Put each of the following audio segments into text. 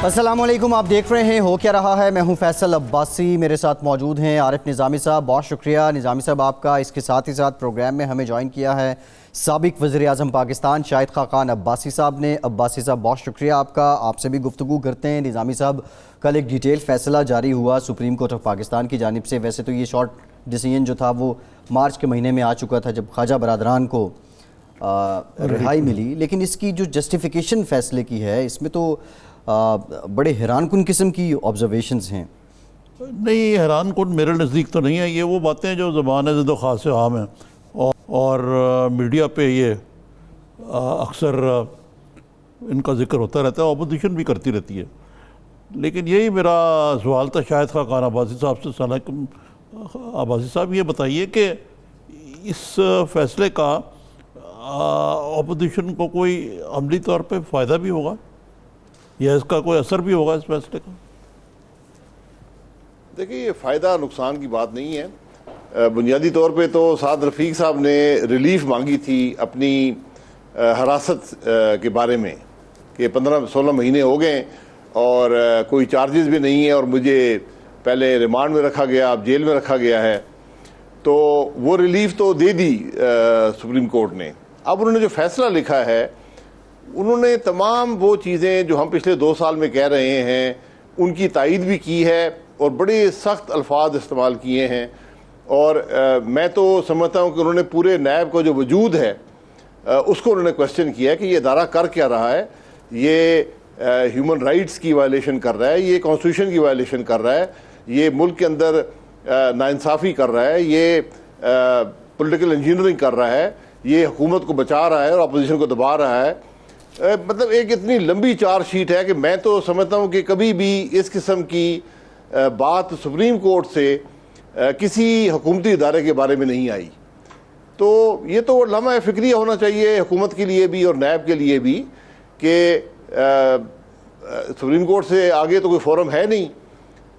السلام علیکم، آپ دیکھ رہے ہیں ہو کیا رہا ہے۔ میں ہوں فیصل عباسی، میرے ساتھ موجود ہیں عارف نظامی صاحب۔ بہت شکریہ نظامی صاحب آپ کا، اس کے ساتھ ہی ساتھ پروگرام میں ہمیں جوائن کیا ہے سابق وزیر اعظم پاکستان شاہد خاقان عباسی صاحب نے۔ عباسی صاحب بہت شکریہ آپ کا، آپ سے بھی گفتگو کرتے ہیں۔ نظامی صاحب، کل ایک ڈیٹیل فیصلہ جاری ہوا سپریم کورٹ آف پاکستان کی جانب سے۔ ویسے تو یہ شارٹ ڈیسیژن جو تھا وہ مارچ کے مہینے میں آ چکا تھا جب خواجہ برادران کو رہائی ملی، لیکن اس کی جو جسٹیفیکیشن فیصلے کی ہے اس میں تو بڑے حیران کن قسم کی آبزرویشنز ہیں۔ نہیں، حیران کن میرے نزدیک تو نہیں ہے، یہ وہ باتیں جو زبان زد و خاص عام ہیں اور میڈیا پہ یہ اکثر ان کا ذکر ہوتا رہتا ہے، اپوزیشن بھی کرتی رہتی ہے۔ لیکن یہی میرا سوال تھا شاہد خاقان عباسی صاحب سے۔ السلام علیکم عباسی صاحب، یہ بتائیے کہ اس فیصلے کا اپوزیشن کو کوئی عملی طور پہ فائدہ بھی ہوگا یا اس کا کوئی اثر بھی ہوگا اس فیصلے کا؟ دیکھیے، یہ فائدہ نقصان کی بات نہیں ہے۔ بنیادی طور پہ تو سعد رفیق صاحب نے ریلیف مانگی تھی اپنی حراست کے بارے میں کہ 15-16 مہینے ہو گئے اور کوئی چارجز بھی نہیں ہے اور مجھے پہلے ریمانڈ میں رکھا گیا، اب جیل میں رکھا گیا ہے، تو وہ ریلیف تو دے دی سپریم کورٹ نے۔ اب انہوں نے جو فیصلہ لکھا ہے، انہوں نے تمام وہ چیزیں جو ہم پچھلے 2 سال میں کہہ رہے ہیں ان کی تائید بھی کی ہے اور بڑے سخت الفاظ استعمال کیے ہیں، اور میں تو سمجھتا ہوں کہ انہوں نے پورے نیب کا جو وجود ہے اس کو انہوں نے کوشچن کیا ہے کہ یہ ادارہ کر کیا رہا ہے، یہ ہیومن رائٹس کی وائلیشن کر رہا ہے، یہ کانسٹیٹیوشن کی وائلیشن کر رہا ہے، یہ ملک کے اندر ناانصافی کر رہا ہے، یہ پولیٹیکل انجینئرنگ کر رہا ہے، یہ حکومت کو بچا رہا ہے اور اپوزیشن کو دبا رہا ہے۔ مطلب ایک اتنی لمبی چارج شیٹ ہے کہ میں تو سمجھتا ہوں کہ کبھی بھی اس قسم کی بات سپریم کورٹ سے کسی حکومتی ادارے کے بارے میں نہیں آئی۔ تو یہ تو لمحہ فکریہ ہونا چاہیے حکومت کے لیے بھی اور نیب کے لیے بھی کہ سپریم کورٹ سے آگے تو کوئی فورم ہے نہیں،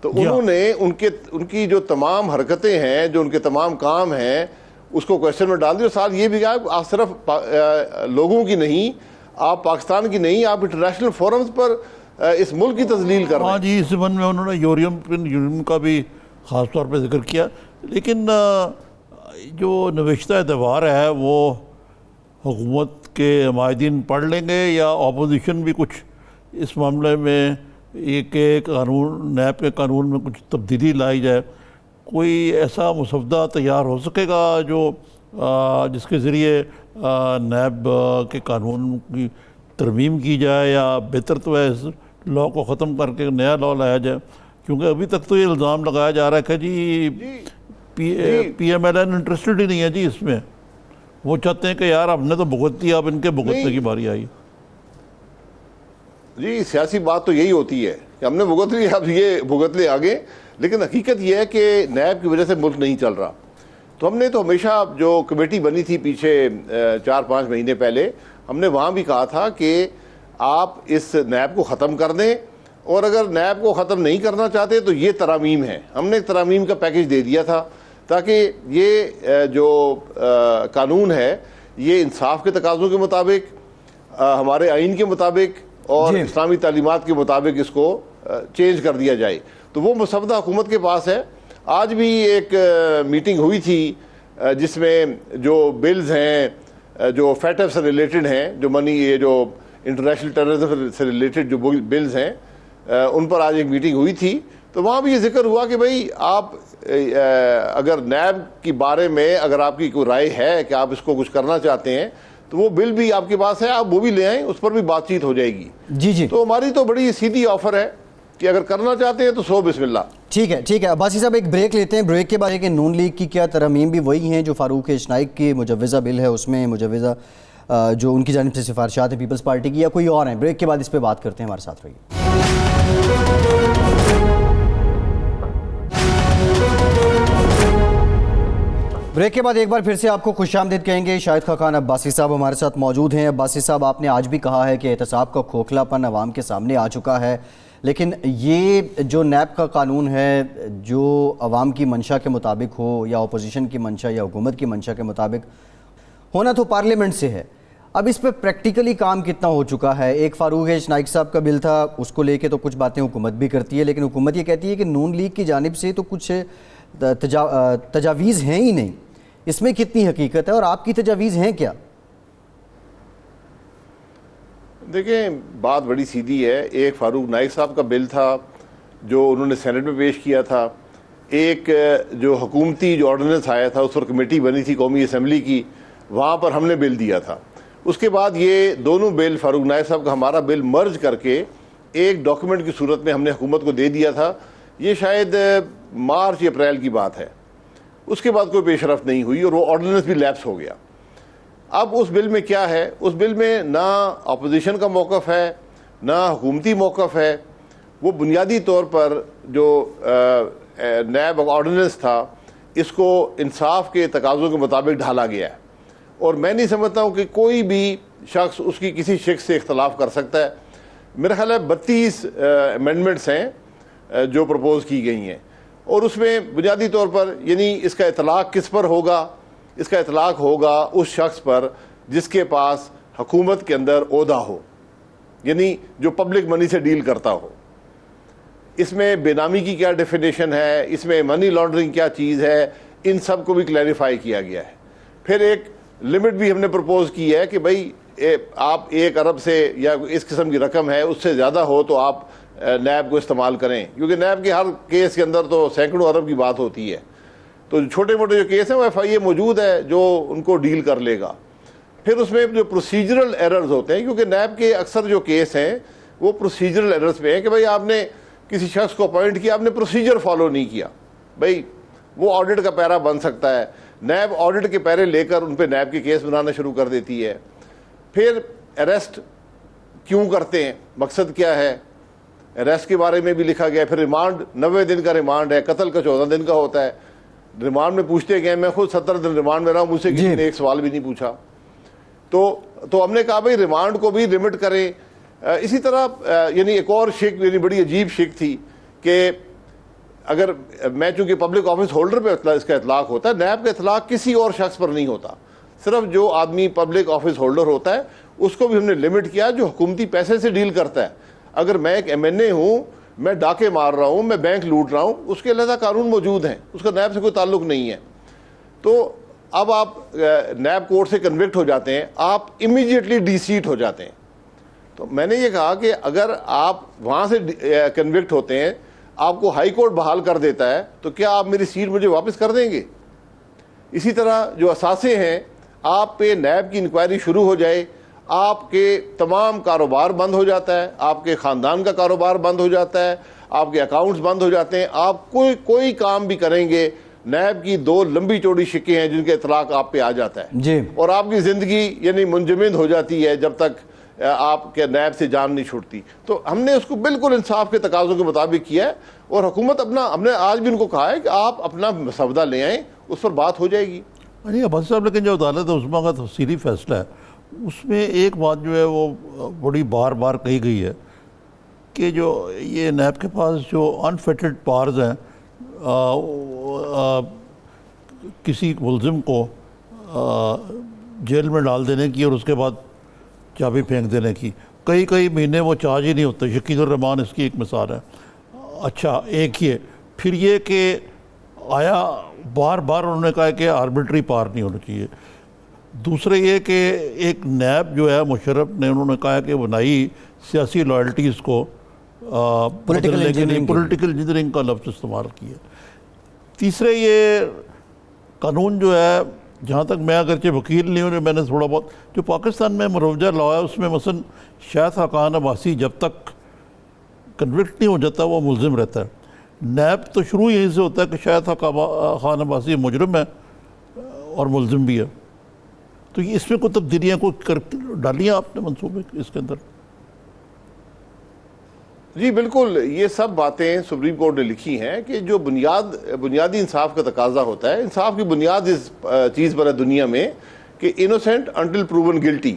تو انہوں نے ان کی جو تمام حرکتیں ہیں، جو ان کے تمام کام ہیں، اس کو کوشچن میں ڈال دیا۔ اور ساتھ یہ بھی کہا آپ صرف لوگوں کی نہیں، آپ پاکستان کی نہیں، آپ انٹرنیشنل فورمز پر اس ملک کی تذلیل کر رہے ہیں۔ ہاں جی، اس زمن میں انہوں نے یورپین یونین کا بھی خاص طور پہ ذکر کیا، لیکن جو نوشتہ ادوار ہے وہ حکومت کے نمائندین پڑھ لیں گے یا اپوزیشن بھی کچھ اس معاملے میں ایک قانون، نیب کے قانون میں کچھ تبدیلی لائی جائے؟ کوئی ایسا مسودہ تیار ہو سکے گا جو جس کے ذریعے نیب کے قانون کی ترمیم کی جائے، یا بہتر تو ہے اس لاء کو ختم کر کے نیا لاء لایا جائے؟ کیونکہ ابھی تک تو یہ الزام لگایا جا رہا ہے کہ جی P M L N interested ہی نہیں ہے جی اس میں، وہ چاہتے ہیں کہ یار ہم نے تو بھگت دیا، اب ان کے بھگتنے کی باری آئی۔ جی، سیاسی بات تو یہی ہوتی ہے کہ ہم نے بھگت لی، اب یہ بھگت لے آگے، لیکن حقیقت یہ ہے کہ نیب کی وجہ سے ملک نہیں چل رہا۔ تو ہم نے تو ہمیشہ جو کمیٹی بنی تھی پیچھے 4-5 مہینے پہلے، ہم نے وہاں بھی کہا تھا کہ آپ اس نیب کو ختم کر دیں، اور اگر نیب کو ختم نہیں کرنا چاہتے تو یہ ترامیم ہے۔ ہم نے ترامیم کا پیکج دے دیا تھا تاکہ یہ جو قانون ہے یہ انصاف کے تقاضوں کے مطابق، ہمارے آئین کے مطابق اور اسلامی تعلیمات کے مطابق اس کو چینج کر دیا جائے۔ تو وہ مسودہ حکومت کے پاس ہے۔ آج بھی ایک میٹنگ ہوئی تھی جس میں جو بلز ہیں جو فیٹف سے ریلیٹڈ ہیں، جو منی، یہ جو انٹرنیشنل ٹیررزم سے ریلیٹڈ جو بلز ہیں، ان پر آج ایک میٹنگ ہوئی تھی۔ تو وہاں بھی یہ ذکر ہوا کہ بھئی آپ اگر نیب کے بارے میں اگر آپ کی کوئی رائے ہے کہ آپ اس کو کچھ کرنا چاہتے ہیں تو وہ بل بھی آپ کے پاس ہے، آپ وہ بھی لے آئیں، اس پر بھی بات چیت ہو جائے گی۔ جی تو ہماری تو بڑی سیدھی آفر ہے کہ اگر کرنا چاہتے ہیں تو سو بسم اللہ۔ ٹھیک ہے عباسی صاحب، ایک بریک لیتے ہیں۔ بریک کے بعد کہ نون لیگ کی کیا ترامیم بھی وہی ہیں جو فاروق اشنائک کی مجوزہ بل ہے، اس میں مجوزہ جو ان کی جانب سے سفارشات ہیں پیپلز پارٹی کی، یا کوئی اور ہیں؟ بریک کے بعد اس پہ بات کرتے ہیں، ہمارے ساتھ رہیے۔ بریک کے بعد ایک بار پھر سے آپ کو خوش آمدید کہیں گے۔ شاہد خاقان عباسی صاحب ہمارے ساتھ موجود ہیں۔ عباسی صاحب، آپ نے آج بھی کہا ہے کہ احتساب کا کھوکھلا پن عوام کے سامنے آ چکا ہے، لیکن یہ جو نیب کا قانون ہے جو عوام کی منشا کے مطابق ہو یا اپوزیشن کی منشا یا حکومت کی منشا کے مطابق، ہونا تو پارلیمنٹ سے ہے۔ اب اس پہ پریکٹیکلی کام کتنا ہو چکا ہے؟ ایک فاروق نائک صاحب کا بل تھا، اس کو لے کے تو کچھ باتیں حکومت بھی کرتی ہے، لیکن حکومت یہ کہتی ہے کہ نون لیگ کی جانب سے تو کچھ تجاویز ہیں ہی نہیں. اس میں کتنی حقیقت ہے اور آپ کی تجاویز ہیں کیا؟ دیکھیں بات بڑی سیدھی ہے. ایک فاروق نائک صاحب کا بل تھا جو انہوں نے سینٹ میں پیش کیا تھا. ایک جو حکومتی جو آرڈیننس آیا تھا، اس پر کمیٹی بنی تھی قومی اسمبلی کی، وہاں پر ہم نے بل دیا تھا. اس کے بعد یہ دونوں بل، فاروق نائک صاحب کا ہمارا بل، مرج کر کے ایک ڈاکیومنٹ کی صورت میں ہم نے حکومت کو دے دیا تھا. یہ شاید مارچ یا اپریل کی بات ہے. اس کے بعد کوئی پیش رفت نہیں ہوئی اور وہ آرڈیننس بھی لیپس ہو گیا. اب اس بل میں کیا ہے؟ اس بل میں نہ اپوزیشن کا موقف ہے، نہ حکومتی موقف ہے. وہ بنیادی طور پر جو نیب آرڈیننس تھا، اس کو انصاف کے تقاضوں کے مطابق ڈھالا گیا ہے، اور میں نہیں سمجھتا ہوں کہ کوئی بھی شخص اس کی کسی شخص سے اختلاف کر سکتا ہے. میرا خیال ہے 32 امینڈمنٹس ہیں جو پرپوز کی گئی ہیں، اور اس میں بنیادی طور پر یعنی اس کا اطلاق کس پر ہوگا؟ اس کا اطلاق ہوگا اس شخص پر جس کے پاس حکومت کے اندر عہدہ ہو، یعنی جو پبلک منی سے ڈیل کرتا ہو. اس میں بے نامی کی کیا ڈیفینیشن ہے، اس میں منی لانڈرنگ کیا چیز ہے، ان سب کو بھی کلیریفائی کیا گیا ہے. پھر ایک لمٹ بھی ہم نے پرپوز کی ہے کہ بھائی آپ 1 ارب سے یا اس قسم کی رقم ہے اس سے زیادہ ہو تو آپ نیب کو استعمال کریں، کیونکہ نیب کے ہر کیس کے اندر تو سینکڑوں ارب کی بات ہوتی ہے. تو چھوٹے موٹے جو کیس ہیں وہ FIA موجود ہے جو ان کو ڈیل کر لے گا. پھر اس میں جو پروسیجرل ایررز ہوتے ہیں، کیونکہ نیب کے اکثر جو کیس ہیں وہ پروسیجرل ایررز پہ ہیں کہ بھائی آپ نے کسی شخص کو اپوائنٹ کیا، آپ نے پروسیجر فالو نہیں کیا. بھائی وہ آڈٹ کا پیرا بن سکتا ہے، نیب آڈٹ کے پیرے لے کر ان پہ نیب کے کیس بنانا شروع کر دیتی ہے. پھر اریسٹ کیوں کرتے ہیں، مقصد کیا ہے، اریسٹ کے بارے میں بھی لکھا گیا ہے. پھر ریمانڈ 90 دن کا ریمانڈ ہے، قتل کا 14 دن کا ہوتا ہے. ریمانڈ میں پوچھتے گئے، میں خود 70 دن ریمانڈ میں رہا ہوں، مجھ سے کسی نے ایک سوال بھی نہیں پوچھا. تو ہم نے کہا بھائی ریمانڈ کو بھی لمٹ کریں. اسی طرح یعنی ایک اور شک، یعنی بڑی عجیب شک تھی کہ اگر میں چونکہ پبلک آفس ہولڈر پہ اس کا اطلاق ہوتا ہے، نیب کا اطلاق کسی اور شخص پر نہیں ہوتا، صرف جو آدمی پبلک آفس ہولڈر ہوتا ہے اس کو بھی ہم نے لمٹ کیا جو حکومتی پیسے سے ڈیل کرتا ہے. اگر میں ایک MNA ہوں، میں ڈاکے مار رہا ہوں، میں بینک لوٹ رہا ہوں، اس کے علیحدہ قانون موجود ہیں، اس کا نیب سے کوئی تعلق نہیں ہے. تو اب آپ نیب کورٹ سے کنوکٹ ہو جاتے ہیں، آپ امیڈیٹلی ڈی سیٹ ہو جاتے ہیں. تو میں نے یہ کہا کہ اگر آپ وہاں سے کنوکٹ ہوتے ہیں، آپ کو ہائی کورٹ بحال کر دیتا ہے، تو کیا آپ میری سیٹ مجھے واپس کر دیں گے؟ اسی طرح جو اثاثے ہیں، آپ پہ نیب کی انکوائری شروع ہو جائے، آپ کے تمام کاروبار بند ہو جاتا ہے، آپ کے خاندان کا کاروبار بند ہو جاتا ہے، آپ کے اکاؤنٹس بند ہو جاتے ہیں، آپ کوئی کام بھی کریں گے، نیب کی 2 لمبی چوڑی شکیں ہیں جن کے اطلاق آپ پہ آ جاتا ہے جی، اور آپ کی زندگی یعنی منجمد ہو جاتی ہے جب تک آپ کے نیب سے جان نہیں چھوٹتی. تو ہم نے اس کو بالکل انصاف کے تقاضوں کے مطابق کیا ہے، اور حکومت ہم نے آج بھی ان کو کہا ہے کہ آپ اپنا مسودہ لے آئیں، اس پر بات ہو جائے گی. نہیں عباس صاحب، لیکن جو عدالت عظمیٰ کا تفصیلی فیصلہ ہے اس میں ایک بات جو ہے وہ بڑی بار بار کہی گئی ہے کہ جو یہ نیب کے پاس جو انفیٹڈ پاورز ہیں کسی ملزم کو جیل میں ڈال دینے کی اور اس کے بعد چابی پھینک دینے کی، کئی مہینے وہ چارج ہی نہیں ہوتے. شکیل الرحمان اس کی ایک مثال ہے. اچھا ایک یہ، پھر یہ کہ آیا بار بار انہوں نے کہا کہ آربیٹری پار نہیں ہونا چاہیے. دوسرے یہ کہ ایک نیب جو ہے مشرف نے انہوں نے کہا کہ بنائی سیاسی لائلٹیز کو بدلنے کے لیے پولیٹیکل انجینئرنگ کا لفظ استعمال کیا. تیسرے یہ قانون جو ہے، جہاں تک میں اگرچہ وکیل نہیں ہوں، میں نے تھوڑا بہت جو پاکستان میں مروجہ لا ہے اس میں مثلا شاہد خاقان عباسی جب تک کنوکٹ نہیں ہو جاتا وہ ملزم رہتا ہے. نیب تو شروع یہیں سے ہوتا ہے کہ شاہد خاقان عباسی مجرم ہے اور ملزم بھی ہے. تو اس میں کوئی تبدیلیاں ڈالی ہیں آپ نے منصوبے اس کے اندر؟ جی بالکل، یہ سب باتیں سپریم کورٹ نے لکھی ہیں کہ جو بنیادی انصاف کا تقاضا ہوتا ہے، انصاف کی بنیاد اس چیز پر ہے دنیا میں کہ انوسینٹ انٹل پروون گلٹی.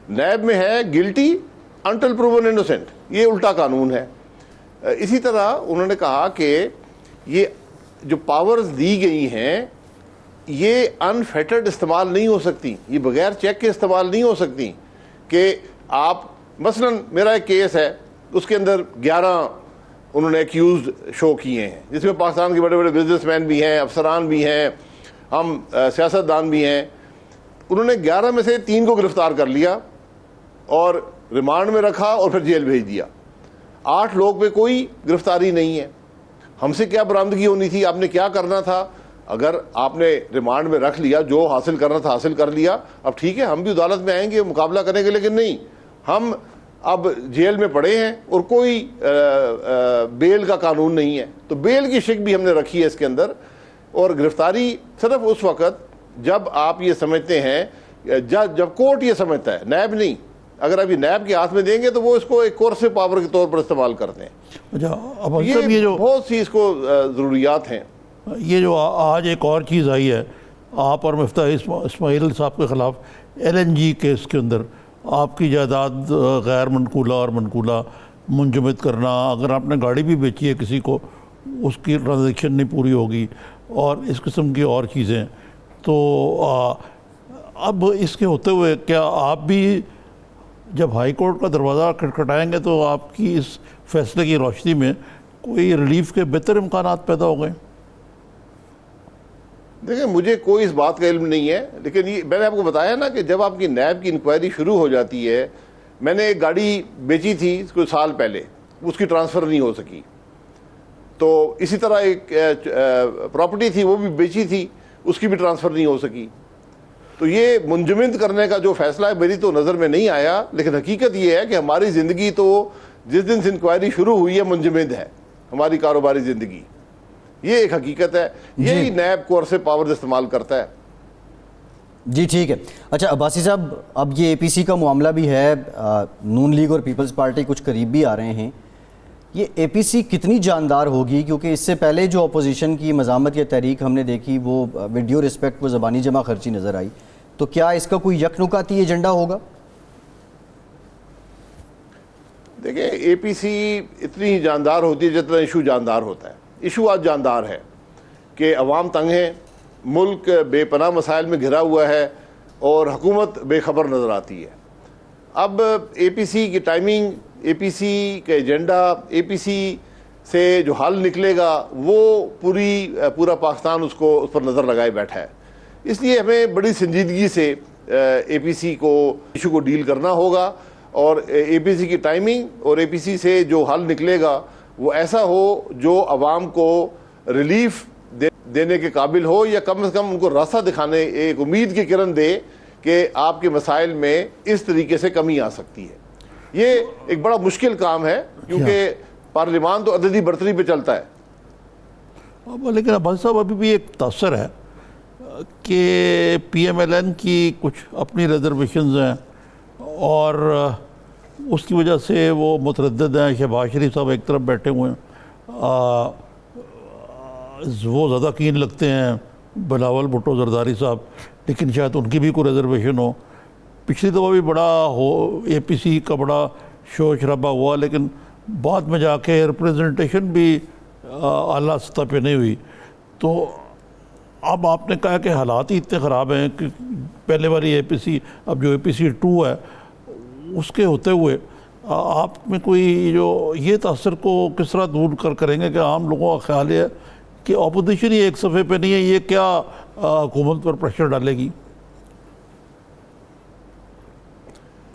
نیب میں ہے گلٹی انٹل پروون انوسینٹ، یہ الٹا قانون ہے. اسی طرح انہوں نے کہا کہ یہ جو پاورز دی گئی ہیں یہ انفیٹرڈ استعمال نہیں ہو سکتی, یہ بغیر چیک کے استعمال نہیں ہو سکتی کہ آپ مثلا میرا ایک کیس ہے اس کے اندر 11 انہوں نے ایکیوزڈ شو کیے ہیں, جس میں پاکستان کے بڑے بڑے بزنس مین بھی ہیں, افسران بھی ہیں, ہم سیاستدان بھی ہیں. انہوں نے 11 میں سے 3 کو گرفتار کر لیا اور ریمانڈ میں رکھا اور پھر جیل بھیج دیا. 8 لوگ پہ کوئی گرفتاری نہیں ہے. ہم سے کیا برآمدگی ہونی تھی؟ آپ نے کیا کرنا تھا؟ اگر آپ نے ریمانڈ میں رکھ لیا, جو حاصل کرنا تھا حاصل کر لیا, اب ٹھیک ہے ہم بھی عدالت میں آئیں گے, مقابلہ کریں گے, لیکن نہیں, ہم اب جیل میں پڑے ہیں اور کوئی بیل کا قانون نہیں ہے. تو بیل کی شک بھی ہم نے رکھی ہے اس کے اندر. اور گرفتاری صرف اس وقت جب آپ یہ سمجھتے ہیں, جب کورٹ یہ سمجھتا ہے, نیب نہیں. اگر ابھی نیب کے ہاتھ میں دیں گے تو وہ اس کو ایک کورسو پاور کے طور پر استعمال کرتے ہیں. اچھا, اب یہ جو بہت سی اس کو ضروریات ہیں. یہ جو آج ایک اور چیز آئی ہے, آپ اور مفتاح اسماعیل صاحب کے خلاف LNG کیس کے اندر آپ کی جائیداد غیر منقولہ اور منقولہ منجمد کرنا, اگر آپ نے گاڑی بھی بیچی ہے کسی کو اس کی ٹرانزیکشن نہیں پوری ہوگی, اور اس قسم کی اور چیزیں. تو اب اس کے ہوتے ہوئے کیا آپ بھی جب ہائی کورٹ کا دروازہ کھٹکھٹائیں گے تو آپ کی اس فیصلے کی روشنی میں کوئی ریلیف کے بہتر امکانات پیدا ہو گئے؟ دیکھیں, مجھے کوئی اس بات کا علم نہیں ہے, لیکن یہ میں نے آپ کو بتایا نا کہ جب آپ کی نیب کی انکوائری شروع ہو جاتی ہے, میں نے ایک گاڑی بیچی تھی کچھ سال پہلے, اس کی ٹرانسفر نہیں ہو سکی. تو اسی طرح ایک پراپرٹی تھی وہ بھی بیچی تھی, اس کی بھی ٹرانسفر نہیں ہو سکی. تو یہ منجمد کرنے کا جو فیصلہ ہے میری تو نظر میں نہیں آیا, لیکن حقیقت یہ ہے کہ ہماری زندگی تو جس دن سے انکوائری شروع ہوئی ہے منجمد ہے, ہماری کاروباری زندگی. یہ ایک حقیقت ہے, یہی نیب کورسو پاور استعمال کرتا ہے. جی ٹھیک ہے. اچھا عباسی صاحب, اب یہ APC کا معاملہ بھی ہے, نون لیگ اور پیپلز پارٹی کچھ قریب بھی آ رہے ہیں. یہ APC کتنی جاندار ہوگی؟ کیونکہ اس سے پہلے جو اپوزیشن کی مزاحمت یا تحریک ہم نے دیکھی وہ ویڈیو رسپیکٹ و زبانی جمع خرچی نظر آئی. تو کیا اس کا کوئی یک نکاتی ایجنڈا ہوگا؟ دیکھیں, APC اتنی ہی جاندار ہوتی ہے جتنا ایشو جاندار ہوتا ہے. ایشو آج جاندار ہے کہ عوام تنگ ہیں, ملک بے پناہ مسائل میں گھرا ہوا ہے اور حکومت بے خبر نظر آتی ہے. اب APC کی ٹائمنگ, APC کا ایجنڈا, APC سے جو حل نکلے گا وہ پورا پاکستان اس پر نظر لگائے بیٹھا ہے. اس لیے ہمیں بڑی سنجیدگی سے APC کو ایشو کو ڈیل کرنا ہوگا, اور APC کی ٹائمنگ اور APC سے جو حل نکلے گا وہ ایسا ہو جو عوام کو ریلیف دینے کے قابل ہو, یا کم از کم ان کو راستہ دکھانے, ایک امید کی کرن دے کہ آپ کے مسائل میں اس طریقے سے کمی آ سکتی ہے. یہ ایک بڑا مشکل کام ہے کیونکہ پارلیمان تو عددی برتری پہ چلتا ہے. لیکن عباس صاحب ابھی بھی ایک تاثر ہے کہ PMLN کی کچھ اپنی ریزرویشنز ہیں اور اس کی وجہ سے وہ متردد ہیں. شہباز شریف صاحب ایک طرف بیٹھے ہوئے ہیں, وہ زیادہ کین لگتے ہیں بلاول بھٹو زرداری صاحب, لیکن شاید ان کی بھی کوئی ریزرویشن ہو. پچھلی دفعہ بھی بڑا APC کا بڑا شور شرابہ ہوا, لیکن بعد میں جا کے ریپریزنٹیشن بھی اعلیٰ سطح پہ نہیں ہوئی. تو اب آپ نے کہا کہ حالات ہی اتنے خراب ہیں کہ پہلے والی APC, اب جو APC 2 ہے اس کے ہوتے ہوئے آپ میں کوئی جو یہ تاثر کو کس طرح دور کریں گے کہ عام لوگوں کا خیال ہے کہ اپوزیشن ہی ایک صفحے پہ نہیں ہے, یہ کیا حکومت پر پریشر ڈالے گی؟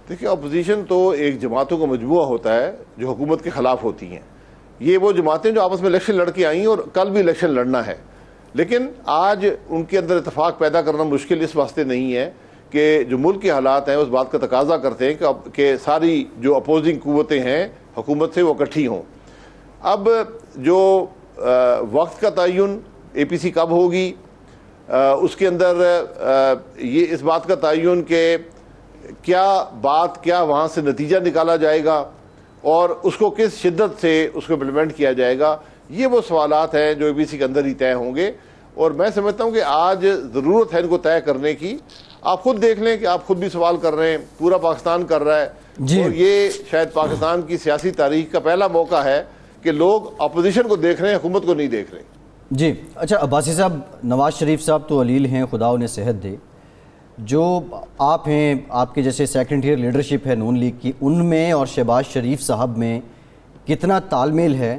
دیکھیں, اپوزیشن تو ایک جماعتوں کا مجموعہ ہوتا ہے جو حکومت کے خلاف ہوتی ہیں. یہ وہ جماعتیں جو آپس میں الیکشن لڑ کے آئیں اور کل بھی الیکشن لڑنا ہے, لیکن آج ان کے اندر اتفاق پیدا کرنا مشکل اس واسطے نہیں ہے کہ جو ملک کے حالات ہیں اس بات کا تقاضا کرتے ہیں کہ ساری جو اپوزنگ قوتیں ہیں حکومت سے وہ اکٹھی ہوں. اب جو وقت کا تعین APC کب ہوگی, اس کے اندر یہ اس بات کا تعین کہ کیا وہاں سے نتیجہ نکالا جائے گا اور اس کو کس شدت سے اس کو امپلیمنٹ کیا جائے گا, یہ وہ سوالات ہیں جو APC کے اندر ہی طے ہوں گے. اور میں سمجھتا ہوں کہ آج ضرورت ہے ان کو طے کرنے کی. آپ خود دیکھ لیں کہ آپ خود بھی سوال کر رہے ہیں, پورا پاکستان کر رہا ہے, اور یہ شاید پاکستان کی سیاسی تاریخ کا پہلا موقع ہے کہ لوگ اپوزیشن کو دیکھ رہے ہیں, حکومت کو نہیں دیکھ رہے. جی اچھا عباسی صاحب، نواز شریف صاحب تو علیل ہیں، خدا انہیں صحت دے. جو آپ ہیں، آپ کے جیسے سیکنڈ ایئر لیڈرشپ ہے نون لیگ کی، ان میں اور شہباز شریف صاحب میں کتنا تال میل ہے؟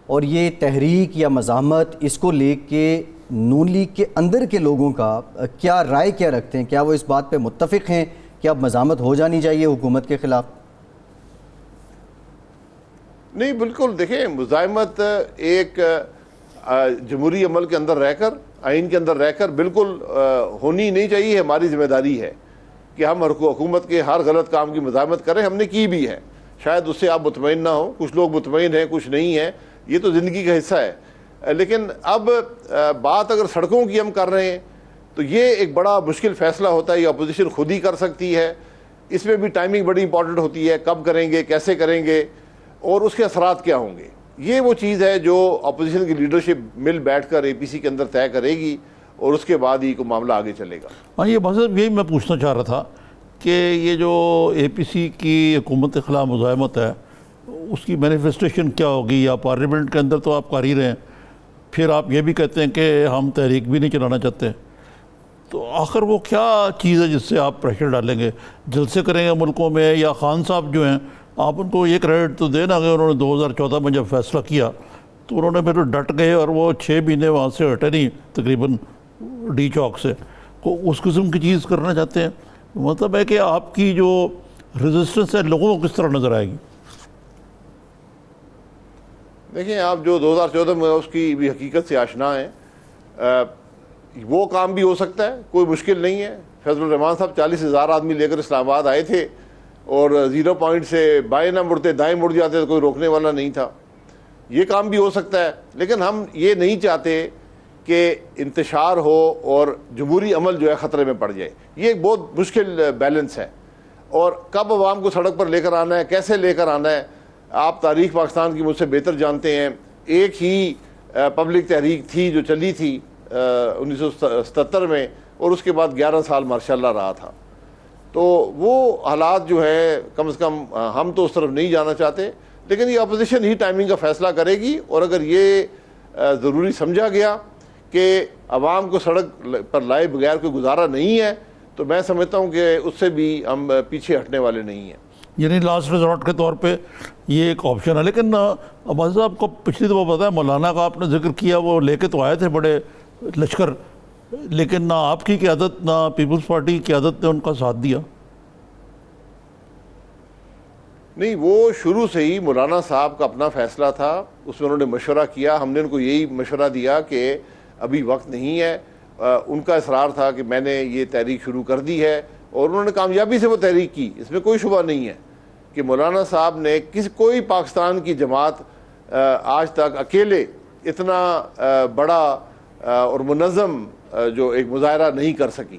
اور یہ تحریک یا مزاحمت اس کو لے کے نون لیگ کے اندر کے لوگوں کا کیا رائے کیا رکھتے ہیں؟ کیا وہ اس بات پہ متفق ہیں کہ اب مزاحمت ہو جانی چاہیے حکومت کے خلاف؟ نہیں، بالکل. دیکھیں، مزاحمت ایک جمہوری عمل کے اندر رہ کر، آئین کے اندر رہ کر بالکل ہونی نہیں چاہیے. ہماری ذمہ داری ہے کہ ہم حکومت کے ہر غلط کام کی مزاحمت کریں. ہم نے کی بھی ہے. شاید اس سے آپ مطمئن نہ ہوں، کچھ لوگ مطمئن ہیں، کچھ نہیں ہیں. یہ تو زندگی کا حصہ ہے. لیکن اب بات اگر سڑکوں کی ہم کر رہے ہیں تو یہ ایک بڑا مشکل فیصلہ ہوتا ہے. یہ اپوزیشن خود ہی کر سکتی ہے. اس میں بھی ٹائمنگ بڑی امپورٹنٹ ہوتی ہے. کب کریں گے، کیسے کریں گے، اور اس کے اثرات کیا ہوں گے. یہ وہ چیز ہے جو اپوزیشن کی لیڈرشپ مل بیٹھ کر اے پی سی کے اندر طے کرے گی، اور اس کے بعد ہی کو معاملہ آگے چلے گا. ہاں، یہ بس یہی میں پوچھنا چاہ رہا تھا کہ یہ جو اے پی سی کی حکومت کے خلاف مزاحمت ہے، اس کی مینیفیسٹیشن کیا ہوگی؟ یا پارلیمنٹ کے اندر تو آپ کر ہی رہے ہیں، پھر آپ یہ بھی کہتے ہیں کہ ہم تحریک بھی نہیں چلانا چاہتے، تو آخر وہ کیا چیز ہے جس سے آپ پریشر ڈالیں گے؟ جلسے کریں گے ملکوں میں؟ یا خان صاحب جو ہیں، آپ ان کو یہ کریڈٹ تو دے نا کہ انہوں نے 2014 میں جب فیصلہ کیا تو انہوں نے پھر ڈٹ گئے، اور وہ 6 مہینے وہاں سے ہٹے نہیں تقریباً ڈی چوک سے. کو اس قسم کی چیز کرنا چاہتے ہیں. مطلب ہے کہ آپ کی جو ریزسٹنس ہے لوگوں کو کس طرح نظر آئے گی؟ دیکھیں، آپ جو 2014 میں اس کی بھی حقیقت سے آشنا ہیں. وہ کام بھی ہو سکتا ہے، کوئی مشکل نہیں ہے. فیضل الرحمان صاحب 40,000 آدمی لے کر اسلام آباد آئے تھے، اور 0 پوائنٹ سے بائیں نہ مڑتے دائیں مڑ جاتے تو کوئی روکنے والا نہیں تھا. یہ کام بھی ہو سکتا ہے. لیکن ہم یہ نہیں چاہتے کہ انتشار ہو اور جمہوری عمل جو ہے خطرے میں پڑ جائے. یہ ایک بہت مشکل بیلنس ہے. اور کب عوام کو سڑک پر لے کر آنا ہے، کیسے لے کر آنا ہے، آپ تاریخ پاکستان کی مجھ سے بہتر جانتے ہیں. ایک ہی پبلک تحریک تھی جو چلی تھی 1977 میں، اور اس کے بعد 11 سال ماشاءاللہ رہا تھا. تو وہ حالات جو ہے کم از کم ہم تو اس طرف نہیں جانا چاہتے. لیکن یہ اپوزیشن ہی ٹائمنگ کا فیصلہ کرے گی. اور اگر یہ ضروری سمجھا گیا کہ عوام کو سڑک پر لائے بغیر کوئی گزارا نہیں ہے، تو میں سمجھتا ہوں کہ اس سے بھی ہم پیچھے ہٹنے والے نہیں ہیں. یعنی لاسٹ ریزورٹ کے طور پہ یہ ایک آپشن ہے. لیکن عباسی صاحب کو پچھلی دفعہ پتہ ہے مولانا کا آپ نے ذکر کیا، وہ لے کے تو آئے تھے بڑے لشکر، لیکن نہ آپ کی قیادت نہ پیپلز پارٹی کی قیادت نے ان کا ساتھ دیا. نہیں، وہ شروع سے ہی مولانا صاحب کا اپنا فیصلہ تھا. اس میں انہوں نے مشورہ کیا. ہم نے ان کو یہی مشورہ دیا کہ ابھی وقت نہیں ہے. ان کا اصرار تھا کہ میں نے یہ تحریک شروع کر دی ہے، اور انہوں نے کامیابی سے وہ تحریک کی. اس میں کوئی شبہ نہیں ہے کہ مولانا صاحب نے کوئی پاکستان کی جماعت آج تک اکیلے اتنا بڑا اور منظم جو ایک مظاہرہ نہیں کر سکی.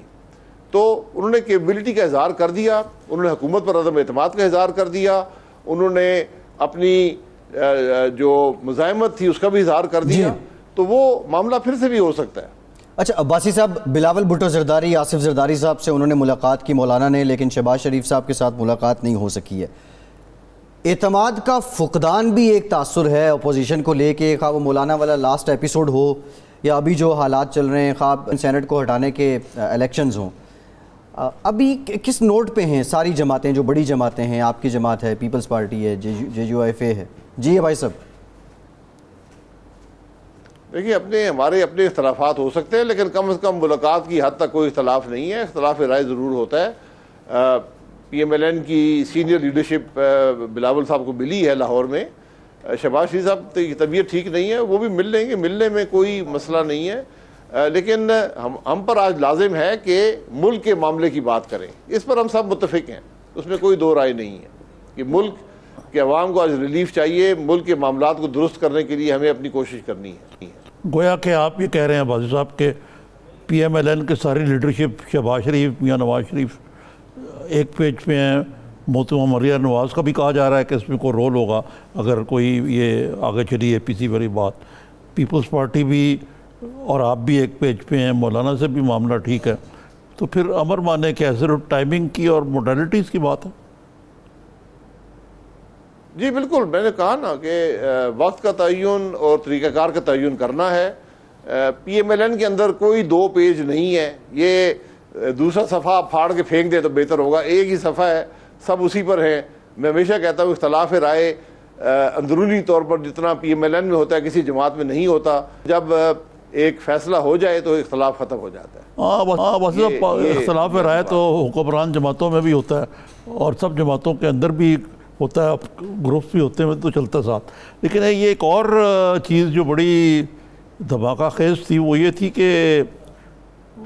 تو انہوں نے کیپبلٹی کا اظہار کر دیا، انہوں نے حکومت پر عدم اعتماد کا اظہار کر دیا، انہوں نے اپنی جو مزاحمت تھی اس کا بھی اظہار کر دیا. تو وہ معاملہ پھر سے بھی ہو سکتا ہے. اچھا عباسی صاحب، بلاول بھٹو زرداری، آصف زرداری صاحب سے انہوں نے ملاقات کی مولانا نے، لیکن شہباز شریف صاحب کے ساتھ ملاقات نہیں ہو سکی ہے. اعتماد کا فقدان بھی ایک تاثر ہے اپوزیشن کو لے کے، خواہ وہ مولانا والا لاسٹ ایپیسوڈ ہو یا ابھی جو حالات چل رہے ہیں، خواہ سینٹ کو ہٹانے کے الیکشنز ہوں. ابھی کس نوٹ پہ ہیں ساری جماعتیں جو بڑی جماعتیں ہیں؟ آپ کی جماعت ہے، پیپلز پارٹی ہے، جے یو ایف اے ہے. جی بھائی صاحب. دیکھیے، ہمارے اپنے اختلافات ہو سکتے ہیں، لیکن کم از کم ملاقات کی حد تک کوئی اختلاف نہیں ہے. اختلاف رائے ضرور ہوتا ہے. پی ایم ایل این کی سینئر لیڈرشپ بلاول صاحب کو ملی ہے لاہور میں. شہباز شریف صاحب کی طبیعت ٹھیک نہیں ہے، وہ بھی مل لیں گے، ملنے میں کوئی مسئلہ نہیں ہے. لیکن ہم پر آج لازم ہے کہ ملک کے معاملے کی بات کریں. اس پر ہم سب متفق ہیں، اس میں کوئی دو رائے نہیں ہے کہ ملک کے عوام کو آج ریلیف چاہیے. ملک کے معاملات کو درست کرنے کے لیے ہمیں اپنی کوشش کرنی ہے. گویا کہ آپ یہ کہہ رہے ہیں عباسی صاحب کہ پی ایم ایل این کے ساری لیڈرشپ، شہباز شریف، میاں نواز شریف ایک پیج پہ ہیں. محترمہ مریم نواز کا بھی کہا جا رہا ہے کہ اس میں کوئی رول ہوگا اگر کوئی یہ آگے چلی اے پی سی والی بات. پیپلز پارٹی بھی اور آپ بھی ایک پیج پہ ہیں، مولانا سے بھی معاملہ ٹھیک ہے. تو پھر امر مانے کہ صرف ٹائمنگ کی اور موڈیلٹیز کی بات ہے. جی بالکل، میں نے کہا نا کہ وقت کا تعین اور طریقہ کار کا تعین کرنا ہے. پی ایم ایل این کے اندر کوئی 2 پیج نہیں ہے، یہ دوسرا صفحہ آپ پھاڑ کے پھینک دے تو بہتر ہوگا، ایک ہی صفحہ ہے، سب اسی پر ہیں۔ میں ہمیشہ کہتا ہوں اختلاف رائے اندرونی طور پر جتنا پی ایم ایل این میں ہوتا ہے کسی جماعت میں نہیں ہوتا، جب ایک فیصلہ ہو جائے تو اختلاف ختم ہو جاتا ہے۔ بس اختلاف رائے تو حکمران جماعتوں میں بھی ہوتا ہے اور سب جماعتوں کے اندر بھی ہوتا ہے، گروپس بھی ہوتے ہیں تو چلتا ساتھ۔ لیکن یہ ایک اور چیز جو بڑی دھماکہ خیز تھی وہ یہ تھی کہ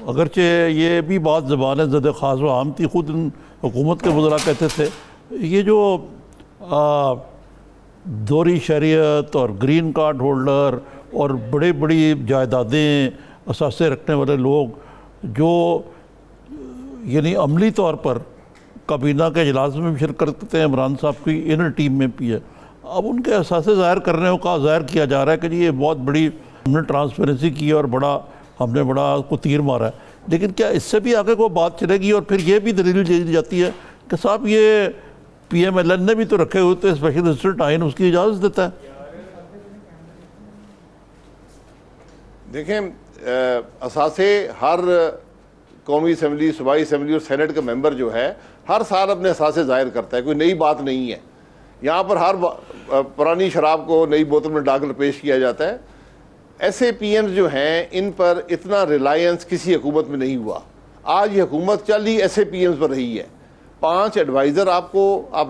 اگرچہ یہ بھی بات زبان زد خاص و عام تھی، خود ان حکومت کے وزراء کہتے تھے یہ جو دوہری شہریت اور گرین کارڈ ہولڈر اور بڑی جائیدادیں اثاثے رکھنے والے لوگ جو یعنی عملی طور پر کابینہ کے اجلاس میں بھی شرکت کرتے ہیں، عمران صاحب کی انر ٹیم میں بھی ہے، اب ان کے اثاثے ظاہر کرنے کا ظاہر کیا جا رہا ہے کہ جی یہ بہت بڑی ہم نے ٹرانسپیرنسی کی اور ہم نے بڑا کو تیر مارا ہے۔ لیکن کیا اس سے بھی آگے کوئی بات چلے گی؟ اور پھر یہ بھی دلیل دے دی جاتی ہے کہ صاحب یہ پی ایم ایل این نے بھی تو رکھے ہوئے تھے اسپیشل اسسٹنٹ آئین اس کی اجازت دیتا ہے۔ دیکھیں اثاثے ہر قومی اسمبلی، صوبائی اسمبلی اور سینٹ کا ممبر جو ہے ہر سال اپنے اثاثے ظاہر کرتا ہے، کوئی نئی بات نہیں ہے۔ یہاں پر ہر پرانی شراب کو نئی بوتل میں ڈال کر پیش کیا جاتا ہے۔ ایسے پی ایمز جو ہیں ان پر اتنا ریلائنس کسی حکومت میں نہیں ہوا۔ آج یہ حکومت چل ہی ایسے پی ایمز پر رہی ہے۔ 5 ایڈوائزر آپ